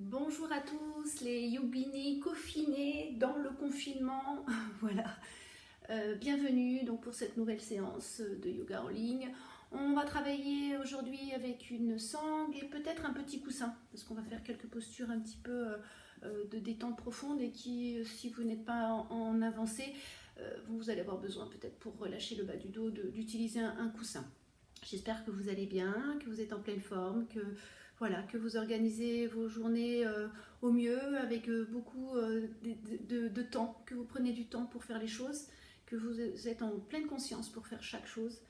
Bonjour à tous les yoginis confinés dans le confinement. Voilà. Bienvenue donc pour cette nouvelle séance de yoga en ligne. On va travailler aujourd'hui avec une sangle et peut-être un petit coussin parce qu'on va faire quelques postures un petit peu de détente profonde et qui, si vous n'êtes pas en avancée, vous allez avoir besoin peut-être pour relâcher le bas du dos d'utiliser un coussin. J'espère que vous allez bien, que vous êtes en pleine forme, que voilà, que vous organisez vos journées au mieux avec beaucoup de temps, que vous prenez du temps pour faire les choses, que vous êtes en pleine conscience pour faire chaque chose.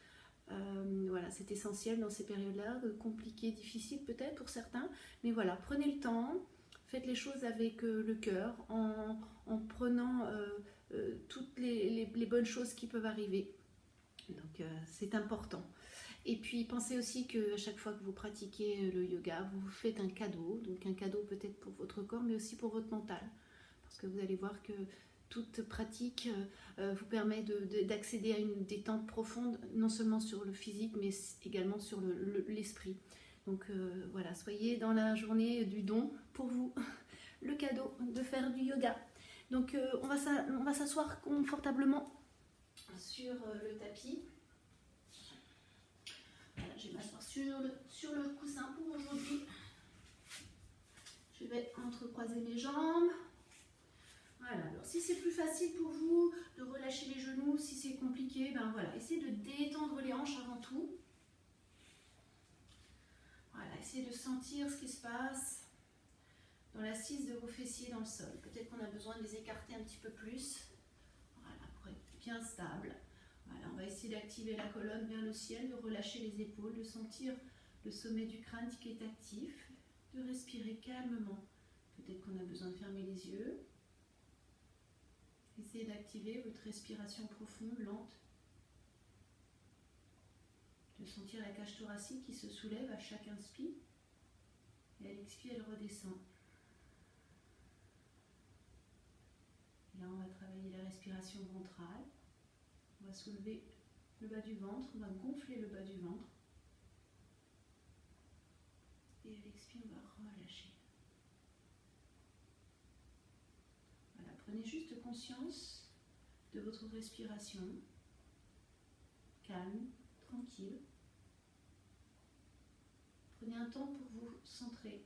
Voilà, c'est essentiel dans ces périodes-là, compliquées, difficiles peut-être pour certains, mais voilà, prenez le temps, faites les choses avec le cœur, en prenant toutes les bonnes choses qui peuvent arriver. Donc c'est important. Et puis pensez aussi qu'à chaque fois que vous pratiquez le yoga, vous vous faites un cadeau, donc un cadeau peut-être pour votre corps, mais aussi pour votre mental. Parce que vous allez voir que toute pratique vous permet d'accéder à une détente profonde, non seulement sur le physique, mais également sur l'esprit. Donc voilà, soyez dans la journée du don pour vous, le cadeau de faire du yoga. Donc on va s'asseoir confortablement sur le tapis. Voilà, je vais m'asseoir sur le coussin pour aujourd'hui. Je vais entrecroiser mes jambes. Voilà, alors si c'est plus facile pour vous de relâcher les genoux, si c'est compliqué, ben voilà, essayez de détendre les hanches avant tout. Voilà, essayez de sentir ce qui se passe dans l'assise de vos fessiers dans le sol. Peut-être qu'on a besoin de les écarter un petit peu plus. Voilà, pour être bien stable. Voilà, on va essayer d'activer la colonne vers le ciel, de relâcher les épaules, de sentir le sommet du crâne qui est actif, de respirer calmement. Peut-être qu'on a besoin de fermer les yeux. Essayez d'activer votre respiration profonde, lente. De sentir la cage thoracique qui se soulève à chaque inspire. Et à l'expire, elle redescend. Et là, on va travailler la respiration ventrale. On va soulever le bas du ventre, on va gonfler le bas du ventre. Et à l'expire, on va relâcher. Voilà, prenez juste conscience de votre respiration. Calme, tranquille. Prenez un temps pour vous centrer.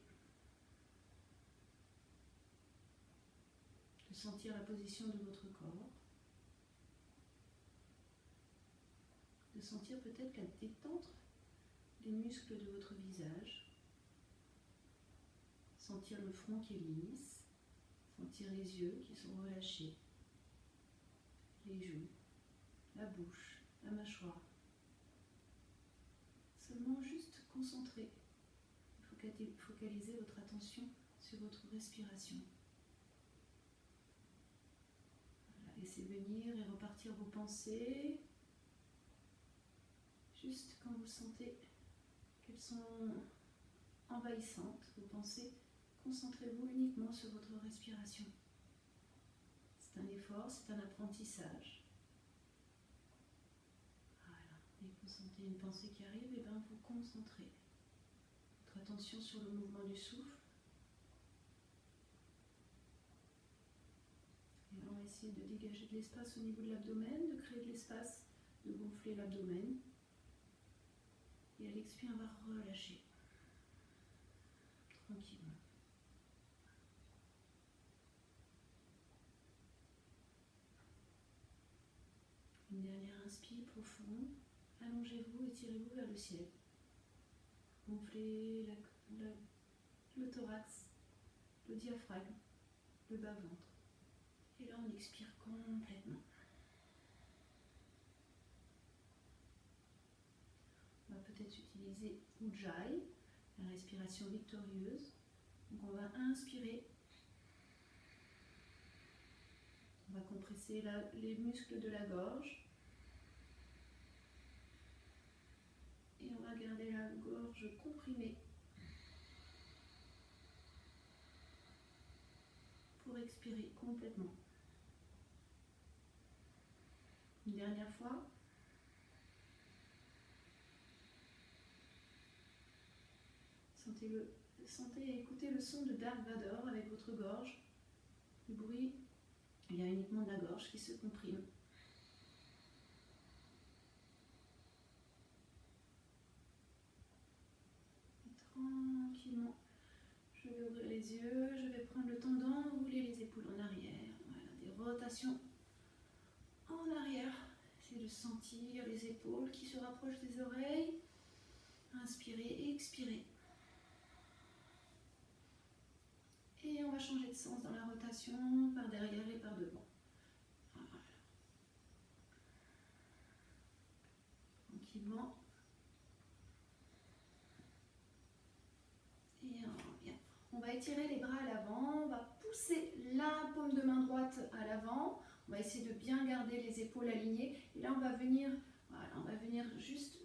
De sentir la position de votre corps. De sentir peut-être la détente des muscles de votre visage. Sentir le front qui est lisse. Sentir les yeux qui sont relâchés. Les joues, la bouche, la mâchoire. Seulement juste concentrer. Focalisez votre attention sur votre respiration. Voilà, laissez venir et repartir vos pensées. Juste quand vous sentez qu'elles sont envahissantes, vos pensées, concentrez-vous uniquement sur votre respiration. C'est un effort, c'est un apprentissage. Voilà. Dès que vous sentez une pensée qui arrive, et bien vous concentrez votre attention sur le mouvement du souffle. Et là, on va essayer de dégager de l'espace au niveau de l'abdomen, de créer de l'espace, de gonfler l'abdomen. Et à l'expire, on va relâcher. Tranquillement. Une dernière inspire profonde. Allongez-vous, étirez-vous vers le ciel. Gonflez le thorax, le diaphragme, le bas-ventre. Et là, on expire complètement. On va peut-être utiliser Ujjayi, la respiration victorieuse. Donc on va inspirer. On va compresser les muscles de la gorge. Et on va garder la gorge comprimée. Pour expirer complètement. Une dernière fois. Sentez Sentez et écoutez le son de Dark Vador avec votre gorge. Le bruit, il y a uniquement de la gorge qui se comprime. Et tranquillement, je vais ouvrir les yeux, je vais prendre le temps d'enrouler les épaules en arrière. Voilà, des rotations en arrière. Essayez de sentir les épaules qui se rapprochent des oreilles. Inspirez, expirez. Et on va changer de sens dans la rotation, par derrière et par devant. Voilà. Tranquillement. Et on revient. On va étirer les bras à l'avant, on va pousser la paume de main droite à l'avant. On va essayer de bien garder les épaules alignées. Et là, on va venir, voilà, on va venir juste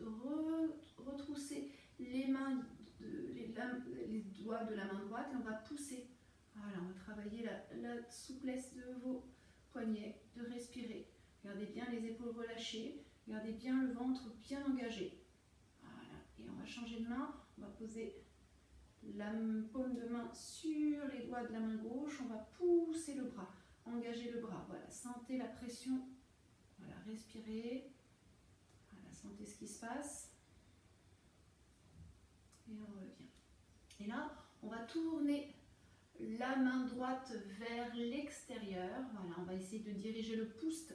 retrousser les mains, les doigts de la main droite et on va pousser. Voilà, on va travailler la souplesse de vos poignets, de respirer. Gardez bien les épaules relâchées, gardez bien le ventre bien engagé. Voilà, et on va changer de main, on va poser la paume de main sur les doigts de la main gauche, on va pousser le bras, engager le bras. Voilà, sentez la pression, voilà, respirez. Voilà, sentez ce qui se passe. Et on revient. Et là, on va tourner la main droite vers l'extérieur. Voilà, on va essayer de diriger le pouce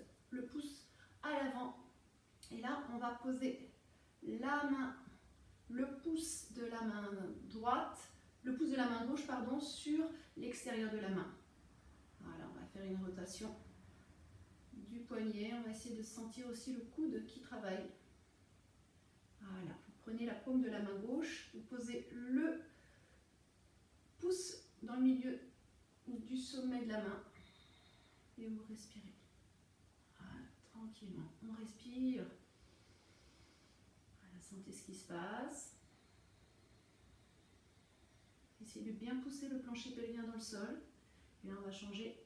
à l'avant. Et là, on va poser le pouce de la main droite, le pouce de la main gauche, pardon, sur l'extérieur de la main. Voilà, on va faire une rotation du poignet. On va essayer de sentir aussi le coude qui travaille. Voilà, vous prenez la paume de la main gauche, vous posez le pouce dans le milieu du sommet de la main et vous respirez. Voilà, tranquillement, on respire. Voilà, sentez ce qui se passe. Essayez de bien pousser le plancher pelvien dans le sol. Et là, on va changer.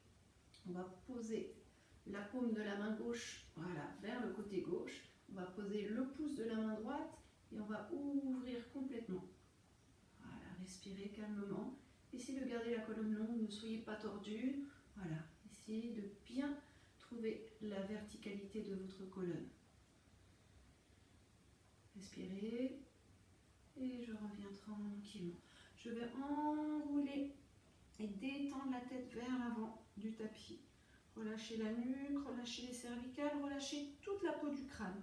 On va poser la paume de la main gauche, voilà, vers le côté gauche. On va poser le pouce de la main droite et on va ouvrir complètement. Voilà, respirez calmement. Essayez de garder la colonne longue, ne soyez pas tordu. Voilà, essayez de bien trouver la verticalité de votre colonne. Respirez et je reviens tranquillement. Je vais enrouler et détendre la tête vers l'avant du tapis. Relâchez la nuque, relâchez les cervicales, relâchez toute la peau du crâne.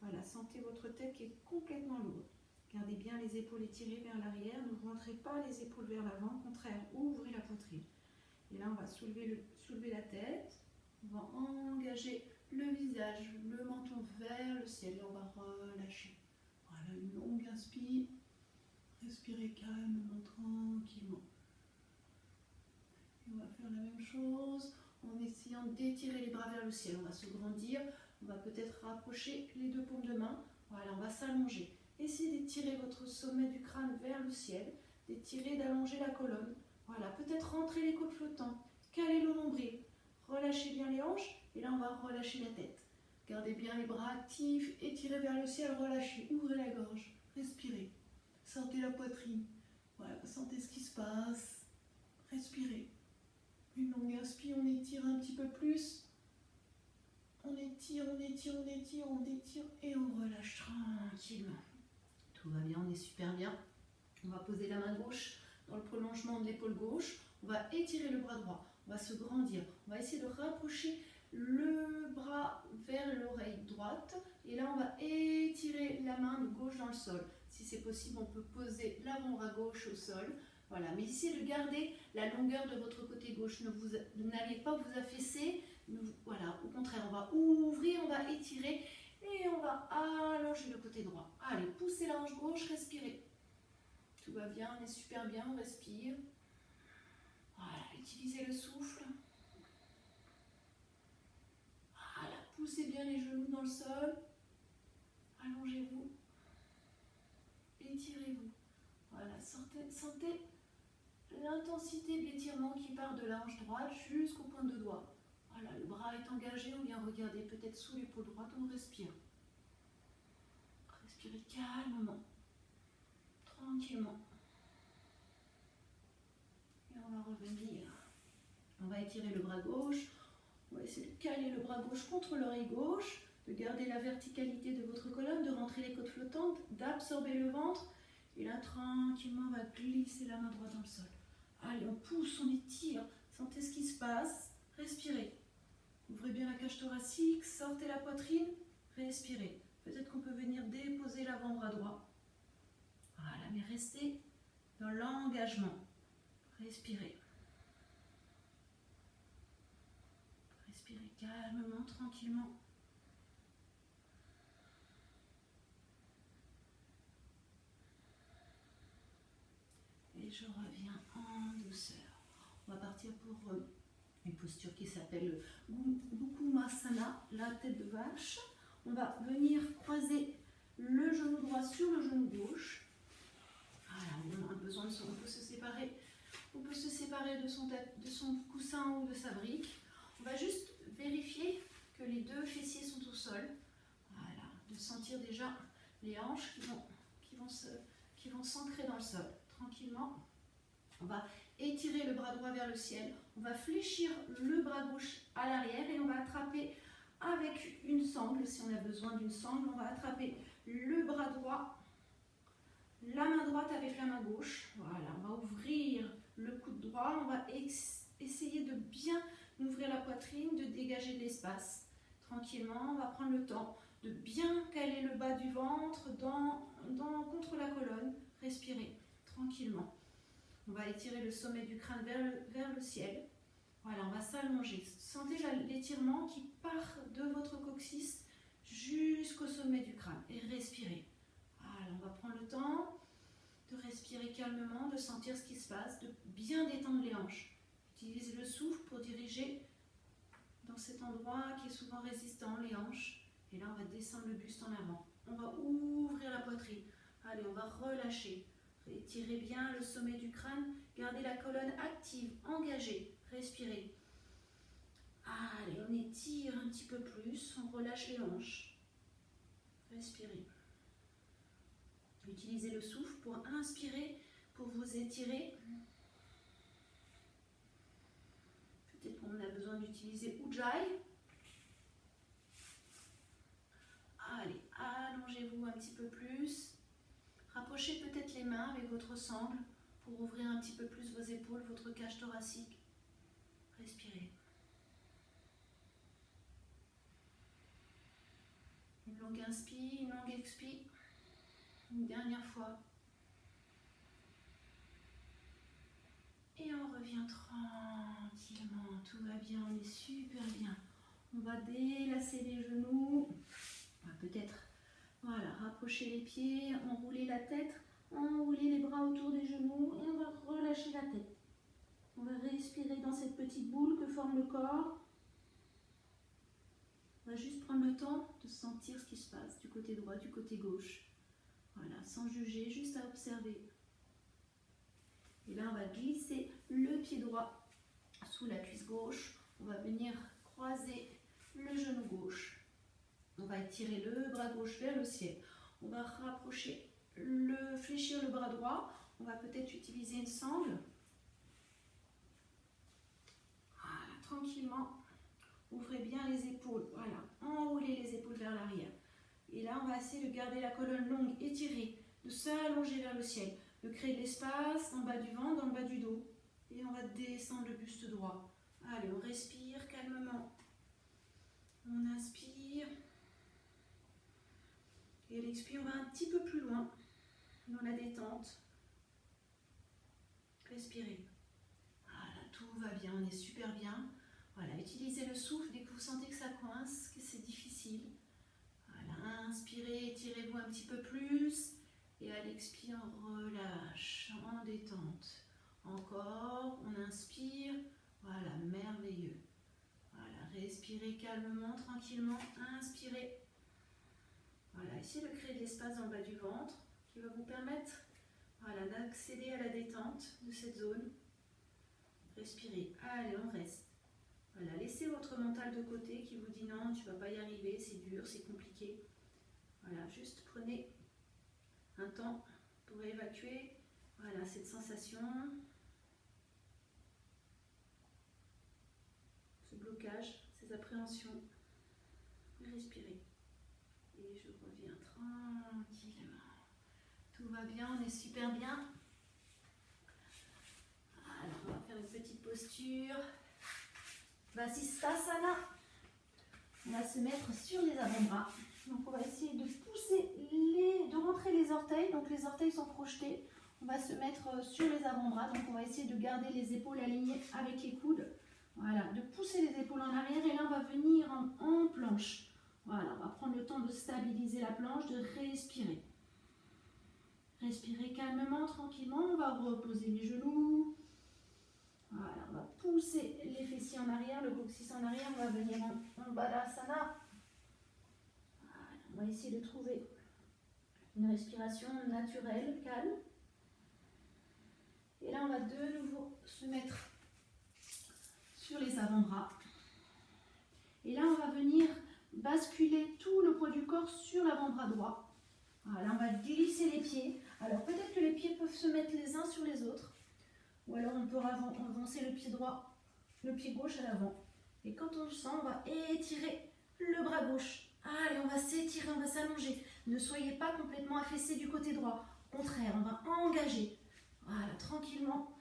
Voilà, sentez votre tête qui est complètement lourde. Gardez bien les épaules étirées vers l'arrière, ne rentrez pas les épaules vers l'avant, au contraire, ouvrez la poitrine. Et là, on va soulever la tête, on va engager le visage, le menton vers le ciel et on va relâcher. Voilà, une longue inspire, respirez calmement, tranquillement. Et on va faire la même chose en essayant d'étirer les bras vers le ciel. On va se grandir, on va peut-être rapprocher les deux paumes de main. Voilà, on va s'allonger. Essayez d'étirer votre sommet du crâne vers le ciel, d'étirer, d'allonger la colonne. Voilà, peut-être rentrer les côtes flottantes, caler le nombril, relâchez bien les hanches et là on va relâcher la tête. Gardez bien les bras actifs, étirez vers le ciel, relâchez, ouvrez la gorge, respirez, sentez la poitrine, voilà, sentez ce qui se passe, respirez. Une longue inspire, on étire un petit peu plus, on étire, on étire, on étire, on étire et on relâche tranquillement. Tout va bien, on est super bien. On va poser la main gauche dans le prolongement de l'épaule gauche. On va étirer le bras droit. On va se grandir. On va essayer de rapprocher le bras vers l'oreille droite. Et là, on va étirer la main gauche dans le sol. Si c'est possible, on peut poser l'avant-bras gauche au sol. Voilà, mais essayez de garder la longueur de votre côté gauche. N'allez pas vous affaisser. Voilà, au contraire, on va ouvrir, on va étirer. Et on va allonger le côté droit. Allez, poussez la hanche gauche, respirez. Tout va bien, on est super bien, on respire. Voilà, utilisez le souffle. Voilà, poussez bien les genoux dans le sol. Allongez-vous. Étirez-vous. Voilà, sentez l'intensité de l'étirement qui part de la hanche droite jusqu'au point de doigt. Voilà, le bras est engagé, on vient regarder peut-être sous l'épaule droite, on respire. Respirez calmement, tranquillement. venir, on va étirer le bras gauche, on va essayer de caler le bras gauche contre l'oreille gauche, de garder la verticalité de votre colonne, de rentrer les côtes flottantes, d'absorber le ventre, et là tranquillement on va glisser la main droite dans le sol. Allez, on pousse, on étire, sentez ce qui se passe, respirez. Ouvrez bien la cage thoracique, sortez la poitrine, respirez. Peut-être qu'on peut venir déposer l'avant-bras droit. Voilà, mais restez dans l'engagement. Respirez. Respirez calmement, tranquillement. Et je reviens en douceur. On va partir pour une posture qui s'appelle Gokumasana, la tête de vache. On va venir croiser le genou droit sur le genou gauche. Voilà, on a besoin de on peut se séparer. On peut se séparer de son coussin ou de sa brique. On va juste vérifier que les deux fessiers sont au sol. Voilà, de sentir déjà les hanches qui vont s'ancrer dans le sol. Tranquillement, on va étirer le bras droit vers le ciel. On va fléchir le bras gauche à l'arrière et on va attraper avec une sangle, si on a besoin d'une sangle, on va attraper le bras droit, la main droite avec la main gauche. Voilà, on va ouvrir le coude droit, on va essayer de bien ouvrir la poitrine, de dégager de l'espace. Tranquillement, on va prendre le temps de bien caler le bas du ventre contre la colonne. Respirez tranquillement. On va étirer le sommet du crâne vers le ciel. Voilà, on va s'allonger. Sentez l'étirement qui part de votre coccyx jusqu'au sommet du crâne. Et respirez. Voilà, on va prendre le temps de respirer calmement, de sentir ce qui se passe, de bien détendre les hanches. Utilisez le souffle pour diriger dans cet endroit qui est souvent résistant, les hanches. Et là, on va descendre le buste en avant. On va ouvrir la poitrine. Allez, on va relâcher. Étirez bien le sommet du crâne. Gardez la colonne active, engagée. Respirez. Allez, on étire un petit peu plus. On relâche les hanches. Respirez. Utilisez le souffle pour inspirer, pour vous étirer. Peut-être qu'on a besoin d'utiliser Ujjayi. Allez, allongez-vous un petit peu plus. Rapprochez peut-être les mains avec votre sangle pour ouvrir un petit peu plus vos épaules, votre cage thoracique. Respirez. Une longue inspire, une longue expire. Une dernière fois. Et on revient tranquillement. Tout va bien, on est super bien. On va délasser les genoux. On va peut-être rapprocher les pieds, enrouler la tête, enrouler les bras autour des genoux et on va relâcher la tête. On va respirer dans cette petite boule que forme le corps. On va juste prendre le temps de sentir ce qui se passe du côté droit, du côté gauche. Voilà, sans juger, juste à observer. Et là, on va glisser le pied droit sous la cuisse gauche. On va venir croiser le genou gauche. On va étirer le bras gauche vers le ciel. On va rapprocher, fléchir le bras droit. On va peut-être utiliser une sangle. Voilà, tranquillement. Ouvrez bien les épaules. Voilà, enroulez les épaules vers l'arrière. Et là, on va essayer de garder la colonne longue, étirée, de s'allonger vers le ciel, de créer de l'espace en bas du ventre, dans le bas du dos. Et on va descendre le buste droit. Allez, on respire calmement. On inspire. Et à l'expire, on va un petit peu plus loin dans la détente. Respirez. Voilà, tout va bien, on est super bien. Voilà, utilisez le souffle dès que vous sentez que ça coince, que c'est difficile. Voilà, inspirez, étirez-vous un petit peu plus. Et à l'expire, on relâche en détente. Encore, on inspire. Voilà, merveilleux. Voilà, respirez calmement, tranquillement. Inspirez. Voilà, essayez de créer de l'espace dans le bas du ventre qui va vous permettre d'accéder à la détente de cette zone. Respirez. Allez, on reste. Voilà, laissez votre mental de côté qui vous dit non, tu ne vas pas y arriver, c'est dur, c'est compliqué. Voilà, juste prenez un temps pour évacuer cette sensation. tension. Respirez. Et je reviens tranquillement. Tout va bien, on est super bien. Alors, on va faire une petite posture. Vasisthasana. On va se mettre sur les avant-bras. Donc, on va essayer de pousser, de rentrer les orteils. Donc, les orteils sont projetés. On va se mettre sur les avant-bras. Donc, on va essayer de garder les épaules alignées avec les coudes. Voilà, de pousser les épaules en arrière. Et là, on va venir en planche. Voilà, on va prendre le temps de stabiliser la planche, de respirer. Respirez calmement, tranquillement. On va reposer les genoux. Voilà, on va pousser les fessiers en arrière, le coccyx en arrière. On va venir en Balasana. Voilà, on va essayer de trouver une respiration naturelle, calme. Et là, on va de nouveau se mettre sur les avant-bras. Et là, on va venir basculer tout le poids du corps sur l'avant-bras droit. Voilà, on va glisser les pieds. Alors, peut-être que les pieds peuvent se mettre les uns sur les autres. Ou alors, on peut avancer le pied droit, le pied gauche à l'avant. Et quand on le sent, on va étirer le bras gauche. Allez, on va s'étirer, on va s'allonger. Ne soyez pas complètement affaissés du côté droit. Au contraire, on va engager. Voilà, tranquillement.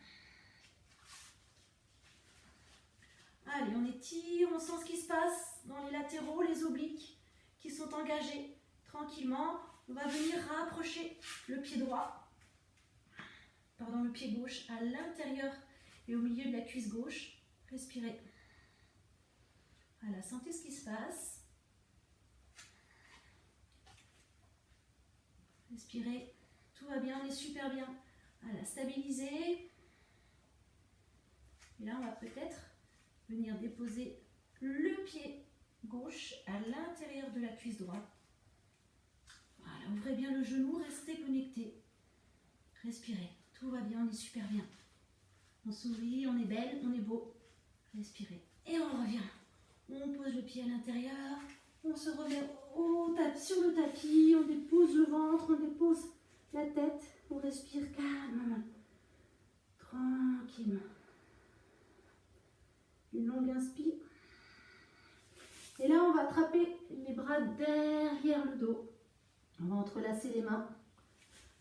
Allez, on étire, on sent ce qui se passe dans les latéraux, les obliques qui sont engagés. Tranquillement, on va venir rapprocher le pied droit, le pied gauche à l'intérieur et au milieu de la cuisse gauche. Respirez. Voilà, sentez ce qui se passe. Respirez. Tout va bien, on est super bien. Voilà, stabilisez. Et là, on va peut-être venir déposer le pied gauche à l'intérieur de la cuisse droite. Voilà, ouvrez bien le genou, restez connecté. Respirez, tout va bien, on est super bien. On sourit, on est belle, on est beau. Respirez. Et on revient. On pose le pied à l'intérieur. On se remet sur le tapis. On dépose le ventre, on dépose la tête. On respire calmement. Tranquillement. Une longue inspire. Et là, on va attraper les bras derrière le dos. On va entrelacer les mains.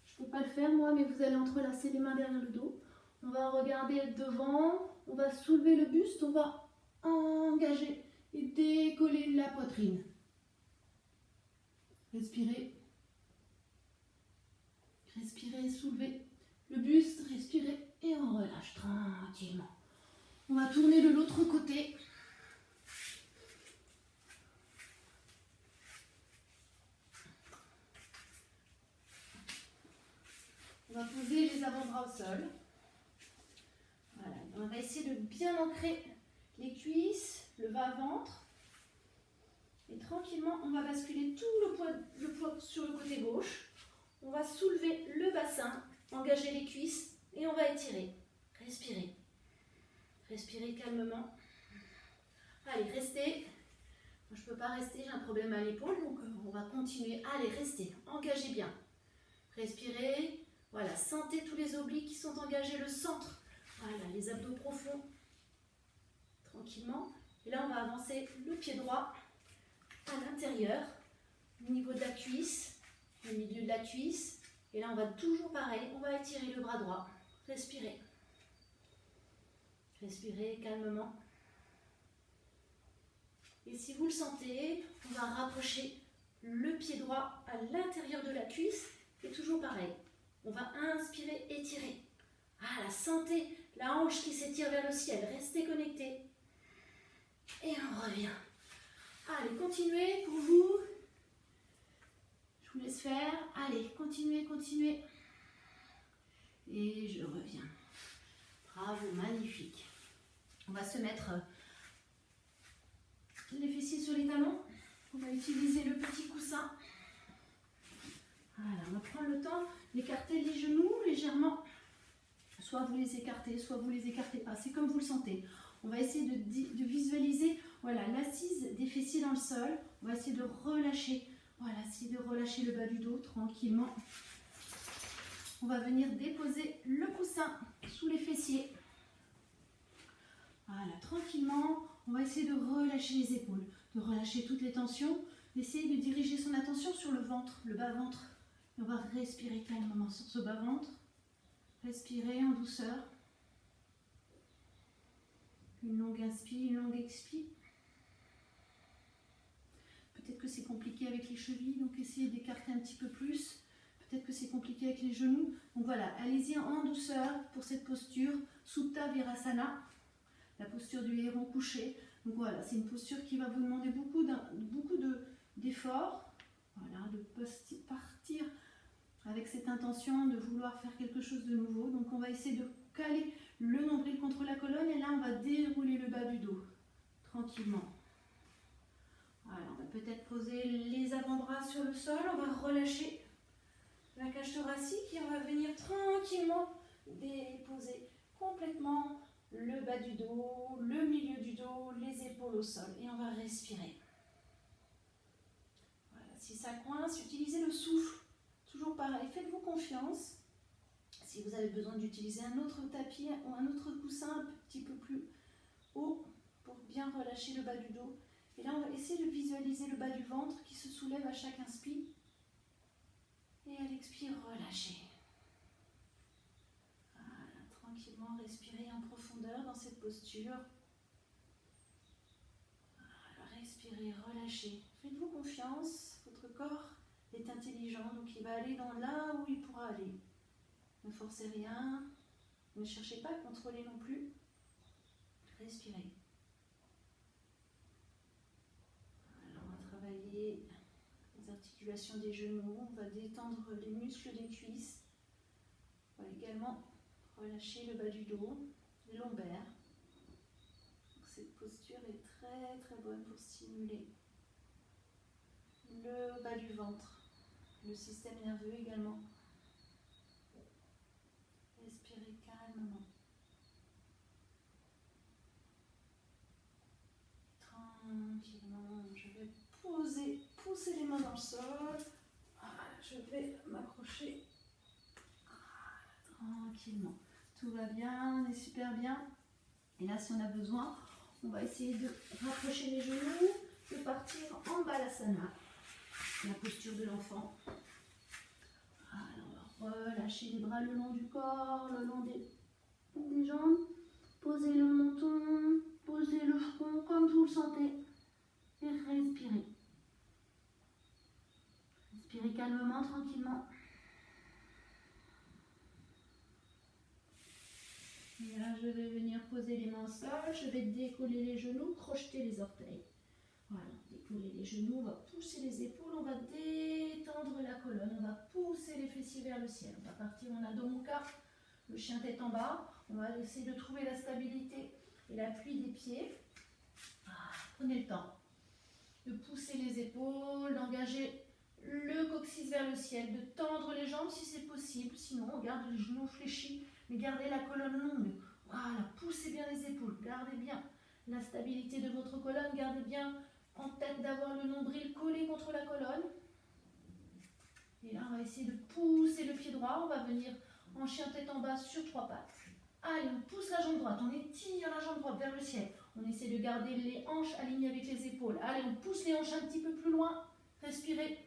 Je ne peux pas le faire moi, mais vous allez entrelacer les mains derrière le dos. On va regarder devant. On va soulever le buste. On va engager et décoller la poitrine. Respirez. Respirez, soulevez le buste. Respirez et on relâche tranquillement. On va tourner de l'autre côté. On va poser les avant-bras au sol. Voilà. On va essayer de bien ancrer les cuisses, le bas-ventre. Et tranquillement, on va basculer tout le poids sur le côté gauche. On va soulever le bassin, engager les cuisses et on va étirer. Respirez. Respirez calmement. Allez, restez. Moi, je ne peux pas rester, j'ai un problème à l'épaule, donc on va continuer. Allez, restez. Engagez bien. Respirez. Voilà, sentez tous les obliques qui sont engagés, le centre. Voilà, les abdos profonds. Tranquillement. Et là, on va avancer le pied droit à l'intérieur, au niveau de la cuisse, au milieu de la cuisse. Et là, on va toujours pareil, on va étirer le bras droit. Respirez. Respirez calmement. Et si vous le sentez, on va rapprocher le pied droit à l'intérieur de la cuisse. Et toujours pareil. On va inspirer, étirer. Ah, la santé, la hanche qui s'étire vers le ciel. Restez connectés. Et on revient. Allez, continuez pour vous. Je vous laisse faire. Allez, continuez, continuez. Et je reviens. Bravo, magnifique. On va se mettre les fessiers sur les talons. On va utiliser le petit coussin. Voilà, on va prendre le temps d'écarter les genoux légèrement. Soit vous les écartez, soit vous les écartez pas. C'est comme vous le sentez. On va essayer de visualiser voilà, l'assise des fessiers dans le sol. On va essayer de relâcher. Voilà, essayer de relâcher le bas du dos tranquillement. On va venir déposer le coussin sous les fessiers. Voilà, tranquillement. On va essayer de relâcher les épaules, de relâcher toutes les tensions, d'essayer de diriger son attention sur le ventre, le bas-ventre. Et on va respirer calmement sur ce bas-ventre. Respirer en douceur. Une longue inspire, une longue expire. Peut-être que c'est compliqué avec les chevilles, donc essayez d'écarter un petit peu plus. Peut-être que c'est compliqué avec les genoux. Donc voilà, allez-y en douceur pour cette posture. Supta Virasana, la posture du héron couché. Donc voilà, c'est une posture qui va vous demander beaucoup d'efforts. Voilà, de partir avec cette intention de vouloir faire quelque chose de nouveau. Donc on va essayer de caler le nombril contre la colonne et là on va dérouler le bas du dos tranquillement. Voilà, on va peut-être poser les avant-bras sur le sol, on va relâcher la cage thoracique et on va venir tranquillement déposer complètement le bas du dos, le milieu du dos, les épaules au sol et on va respirer. Voilà, si ça coince, utilisez le souffle. Toujours pareil, faites-vous confiance. Si vous avez besoin d'utiliser un autre tapis ou un autre coussin un petit peu plus haut pour bien relâcher le bas du dos. Et là, on va essayer de visualiser le bas du ventre qui se soulève à chaque inspire. Et à l'expire, relâchez. Voilà, tranquillement, respirez en profondeur dans cette posture. Voilà, respirez, relâchez. Faites-vous confiance, votre corps est intelligent, donc il va aller dans là où il pourra aller. Ne forcez rien, ne cherchez pas à contrôler non plus. Respirez. Alors on va travailler les articulations des genoux, on va détendre les muscles des cuisses. On va également relâcher le bas du dos, les lombaires. Donc cette posture est très très bonne pour stimuler le bas du ventre, le système nerveux également. Respirez calmement. Tranquillement, je vais pousser les mains dans le sol. Voilà, je vais m'accrocher. Tranquillement. Tout va bien, on est super bien. Et là, si on a besoin, on va essayer de rapprocher les genoux, de partir en Balasana, la posture de l'enfant. Alors, on va relâcher les bras le long du corps, le long des jambes. Posez le menton, posez le front comme vous le sentez. Et respirez. Respirez calmement, tranquillement. Et là, je vais venir poser les mains au sol. Je vais décoller les genoux, crocheter les orteils. Voilà, décoller les genoux, on va pousser les épaules, on va détendre la colonne, on va pousser les fessiers vers le ciel. On va partir en Adho Mukha, le chien tête en bas. On va essayer de trouver la stabilité et l'appui des pieds. Prenez le temps de pousser les épaules, d'engager le coccyx vers le ciel, de tendre les jambes si c'est possible. Sinon, on garde les genoux fléchis, mais gardez la colonne longue. Voilà, poussez bien les épaules, gardez bien la stabilité de votre colonne, gardez bien en tête d'avoir le nombril collé contre la colonne. Et là, on va essayer de pousser le pied droit. On va venir en chien tête en bas sur 3 pattes. Allez, on pousse la jambe droite, on étire la jambe droite vers le ciel. On essaie de garder les hanches alignées avec les épaules. Allez, on pousse les hanches un petit peu plus loin. Respirez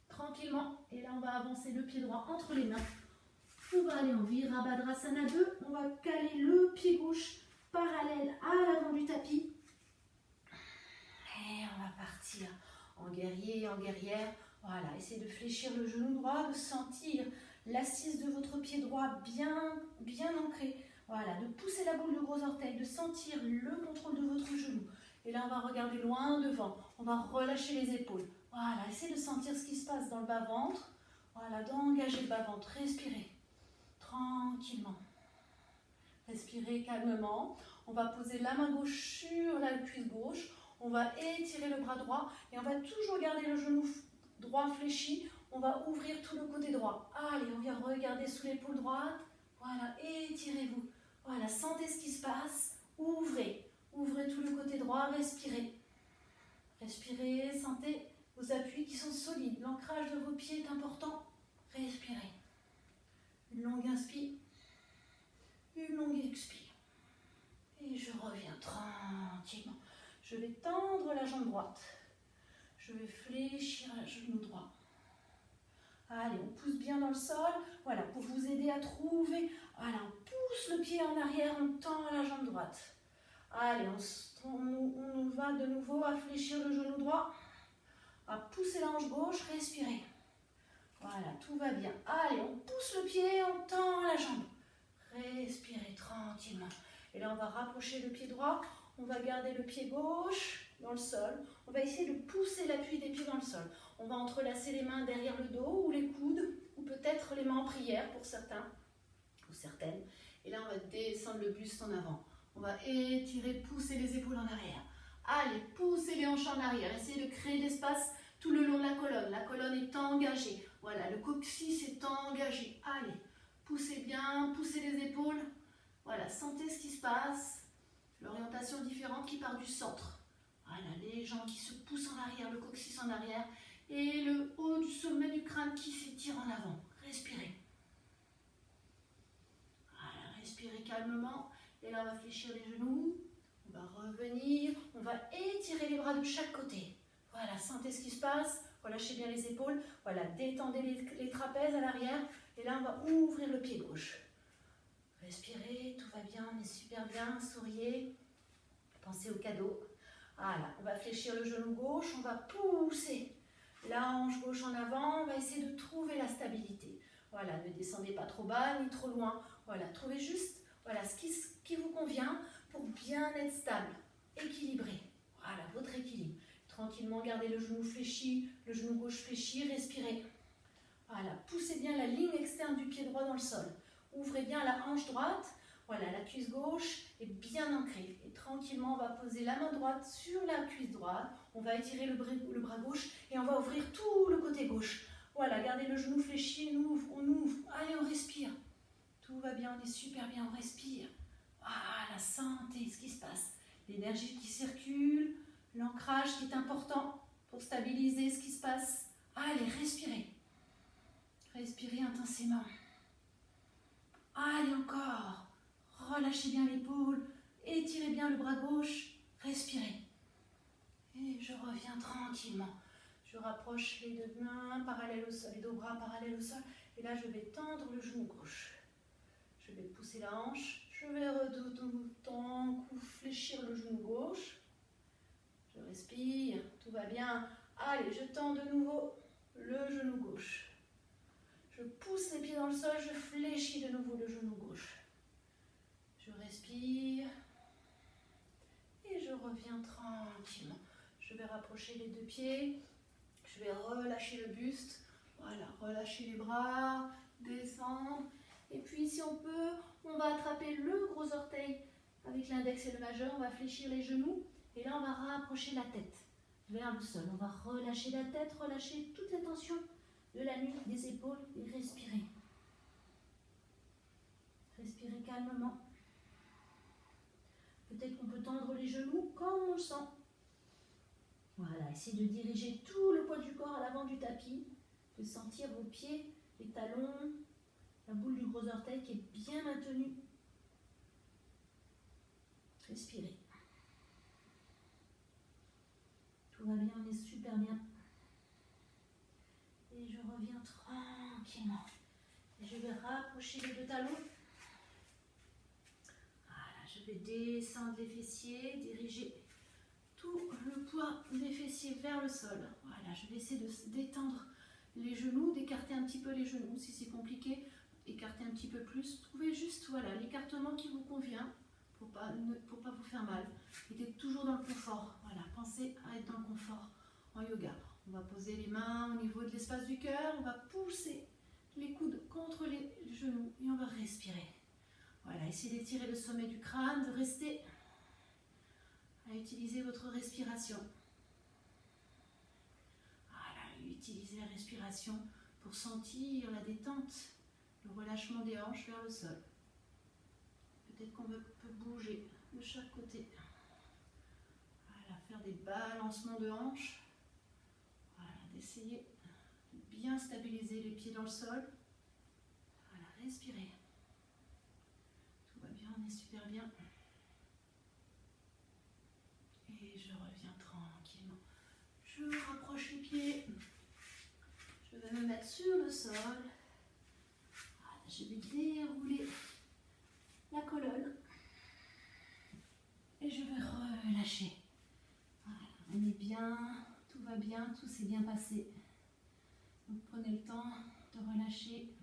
tranquillement. Et là, on va avancer le pied droit entre les mains. On va aller en Virabhadrasana 2. On va caler le pied gauche parallèle à l'avant du tapis. Et on va partir en guerrier, en guerrière. Voilà, essayez de fléchir le genou droit, de sentir l'assise de votre pied droit bien ancrée. Voilà, de pousser la boule de gros orteil, de sentir le contrôle de votre genou. Et là, on va regarder loin devant. On va relâcher les épaules. Voilà, essayez de sentir ce qui se passe dans le bas-ventre. Voilà, d'engager le bas-ventre. Respirez tranquillement. Respirez calmement. On va poser la main gauche sur la cuisse gauche. On va étirer le bras droit et on va toujours garder le genou droit fléchi. On va ouvrir tout le côté droit. Allez, on vient regarder sous l'épaule droite. Voilà, étirez-vous. Voilà, sentez ce qui se passe. Ouvrez. Ouvrez tout le côté droit. Respirez. Respirez, sentez vos appuis qui sont solides. L'ancrage de vos pieds est important. Respirez. Une longue inspire. Une longue expire. Et je reviens tranquillement. Je vais tendre la jambe droite. Je vais fléchir le genou droit. Allez, on pousse bien dans le sol. Voilà, pour vous aider à trouver. Voilà, on pousse le pied en arrière, on tend la jambe droite. Allez, on va de nouveau à fléchir le genou droit. À pousser la hanche gauche, respirez. Voilà, tout va bien. Allez, on pousse le pied, on tend la jambe. Respirez tranquillement. Et là, on va rapprocher le pied droit. On va garder le pied gauche dans le sol. On va essayer de pousser l'appui des pieds dans le sol. On va entrelacer les mains derrière le dos ou les coudes, ou peut-être les mains en prière pour certains ou certaines. Et là, on va descendre le buste en avant. On va étirer, pousser les épaules en arrière. Allez, poussez les hanches en arrière. Essayez de créer de l'espace tout le long de la colonne. La colonne est engagée. Voilà, le coccyx est engagé. Allez, poussez bien, poussez les épaules. Voilà, sentez ce qui se passe. L'orientation différente qui part du centre. Voilà, les jambes qui se poussent en arrière, le coccyx en arrière. Et le haut du sommet du crâne qui s'étire en avant. Respirez. Voilà, respirez calmement. Et là, on va fléchir les genoux. On va revenir. On va étirer les bras de chaque côté. Voilà, sentez ce qui se passe. Relâchez bien les épaules. Voilà, détendez les trapèzes à l'arrière. Et là, on va ouvrir le pied gauche. Respirez, tout va bien, on est super bien. Souriez. Pensez au cadeau. Voilà, on va fléchir le genou gauche. On va pousser la hanche gauche en avant. On va essayer de trouver la stabilité. Voilà, ne descendez pas trop bas ni trop loin. Voilà, trouvez juste ce qui vous convient pour bien être stable, équilibré. Voilà, votre équilibre. Tranquillement, gardez le genou fléchi, le genou gauche fléchi, respirez. Voilà, poussez bien la ligne externe du pied droit dans le sol. Ouvrez bien la hanche droite. Voilà, la cuisse gauche est bien ancrée. Et tranquillement, on va poser la main droite sur la cuisse droite. On va étirer le bras gauche et on va ouvrir tout le côté gauche. Voilà, gardez le genou fléchi, on ouvre. Allez, on respire. Tout va bien, on est super bien, on respire. Voilà, sentez ce qui se passe. L'énergie qui circule, l'ancrage qui est important pour stabiliser ce qui se passe. Allez, respirez. Respirez intensément. Allez, encore. Relâchez bien l'épaule. Étirez bien le bras gauche. Respirez. Et je reviens tranquillement. Je rapproche les deux mains parallèles au sol, les deux bras parallèles au sol. Et là, je vais tendre le genou gauche. Je vais pousser la hanche. Je vais fléchir le genou gauche. Je respire. Tout va bien. Allez, je tends de nouveau le genou gauche. Je pousse les pieds dans le sol. Je fléchis de nouveau le genou gauche. Je respire. Et je reviens tranquillement. Je vais rapprocher les deux pieds. Je vais relâcher le buste. Voilà, relâcher les bras. Descendre. Et puis si on peut, on va attraper le gros orteil avec l'index et le majeur. On va fléchir les genoux. Et là, on va rapprocher la tête vers le sol. On va relâcher la tête, relâcher toute la tension de la nuque, des épaules et respirer. Respirez calmement. Peut-être qu'on peut tendre les genoux comme on le sent. Voilà, essayez de diriger tout le poids du corps à l'avant du tapis. De sentir vos pieds, les talons, la boule du gros orteil qui est bien maintenue. Respirez. Tout va bien, on est super bien. Et je reviens tranquillement. Et je vais rapprocher les deux talons. Voilà, je vais descendre les fessiers, diriger tout le poids des fessiers vers le sol. Voilà, je vais essayer de détendre les genoux, d'écarter un petit peu les genoux. Si c'est compliqué, écarter un petit peu plus. Trouvez juste l'écartement qui vous convient pour pas vous faire mal. Et d'être toujours dans le confort. Voilà, pensez à être dans le confort en yoga. On va poser les mains au niveau de l'espace du cœur. On va pousser les coudes contre les genoux et on va respirer. Voilà, essayez d'étirer le sommet du crâne, de rester à utiliser votre respiration. Voilà, utilisez la respiration pour sentir la détente, le relâchement des hanches vers le sol. Peut-être qu'on peut bouger de chaque côté. Voilà, faire des balancements de hanches. Voilà, d'essayer de bien stabiliser les pieds dans le sol. Voilà, respirez. Tout va bien, on est super bien. Et Et je reviens tranquillement. Je rapproche les pieds. Je vais me mettre sur le sol. Voilà, je vais dérouler la colonne. Et je vais relâcher. Voilà, on est bien, tout va bien, tout s'est bien passé. Donc prenez le temps de relâcher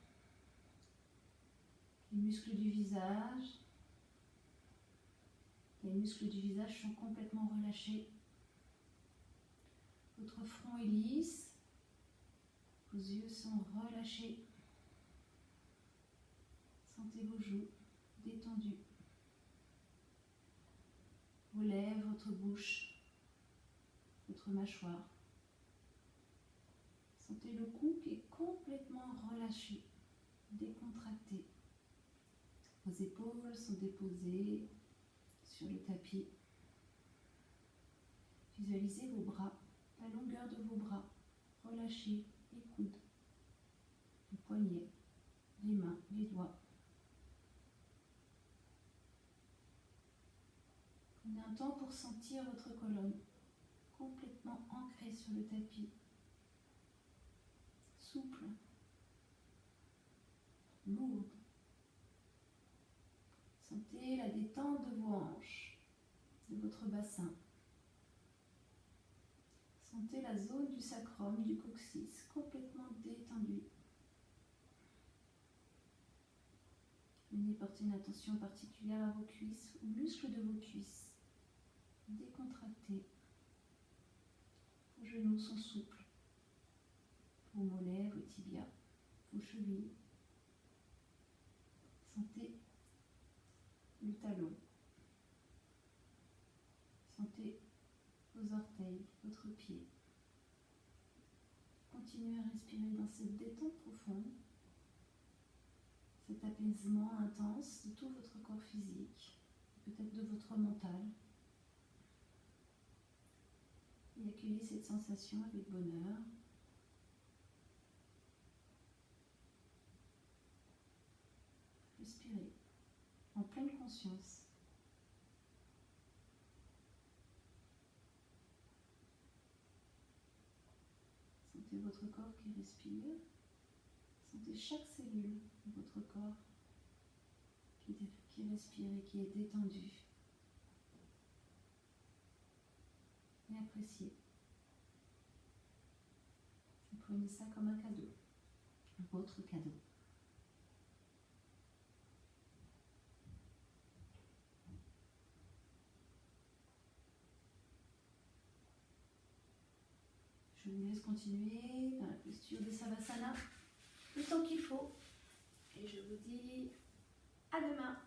les muscles du visage. Les muscles du visage sont complètement relâchés. Votre front est lisse. Vos yeux sont relâchés. Sentez vos joues détendues. Vos lèvres, votre bouche, votre mâchoire. Sentez le cou qui est complètement relâché, décontracté. Vos épaules sont déposées sur le tapis. Visualisez vos bras, la longueur de vos bras, relâchés, les coudes, les poignets, les mains, les doigts. Prenez un temps pour sentir votre colonne complètement ancrée sur le tapis, souple, lourde. Sentez la détente de vos hanches, de votre bassin. Sentez la zone du sacrum, du coccyx, complètement détendue. Venez porter une attention particulière à vos cuisses, aux muscles de vos cuisses, décontractés. Vos genoux sont souples, vos mollets, vos tibias, vos chevilles. Sentez le talon. Sentez vos orteils, votre pied. Continuez à respirer dans cette détente profonde, cet apaisement intense de tout votre corps physique, peut-être de votre mental. Et accueillez cette sensation avec bonheur. Respirez en pleine conscience. Sentez votre corps qui respire. Sentez chaque cellule de votre corps qui respire et qui est détendue. Et appréciez. Et prenez ça comme un cadeau, votre cadeau. Je vous laisse continuer dans la posture de Savasana le temps qu'il faut. Et je vous dis à demain.